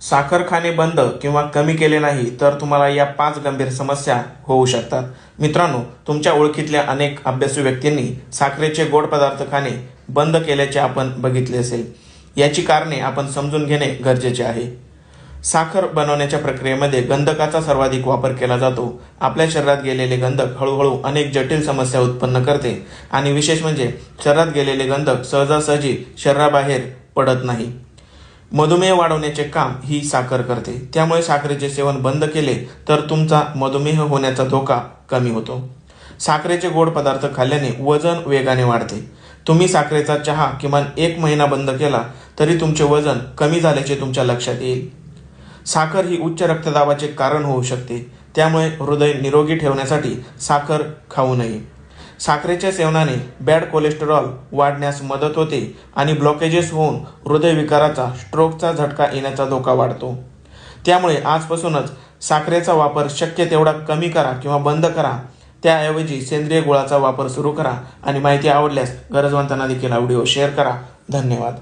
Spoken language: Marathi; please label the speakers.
Speaker 1: साखर खाणे बंद किंवा कमी केले नाही तर तुम्हाला या 5 गंभीर समस्या होऊ शकतात। मित्रांनो, तुमच्या ओळखीतल्या अनेक अभ्यासू व्यक्तींनी साखरेचे गोड पदार्थ खाणे बंद केल्याचे आपण बघितले असेल। याची कारणे आपण समजून घेणे गरजेचे आहे। साखर बनवण्याच्या प्रक्रियेमध्ये गंधकाचा सर्वाधिक वापर केला जातो। आपल्या शरीरात गेलेले गंधक हळूहळू अनेक जटिल समस्या उत्पन्न करते आणि विशेष म्हणजे शरीरात गेलेले गंधक सहजासहजी शरीराबाहेर पडत नाही। मधुमेह वाढवण्याचे काम ही साखर करते, त्यामुळे साखरेचे सेवन बंद केले तर तुमचा मधुमेह होण्याचा धोका कमी होतो। साखरेचे गोड पदार्थ खाल्ल्याने वजन वेगाने वाढते। तुम्ही साखरेचा चहा किमान 1 महिना बंद केला तरी तुमचे वजन कमी झाल्याचे तुमच्या लक्षात येईल। साखर ही उच्च रक्तदाबाचे कारण होऊ शकते, त्यामुळे हृदय निरोगी ठेवण्यासाठी साखर खाऊ नये। साखरेच्या सेवनाने बॅड कोलेस्टेरॉल वाढण्यास मदत होते आणि ब्लॉकेजेस होऊन हृदयविकाराचा, स्ट्रोकचा झटका येण्याचा धोका वाढतो। त्यामुळे आजपासूनच साखरेचा वापर शक्य तेवढा कमी करा किंवा बंद करा। त्याऐवजी सेंद्रिय गुळाचा वापर सुरू करा आणि माहिती आवडल्यास गरजवंतांना देखील हा व्हिडिओ शेअर करा। धन्यवाद।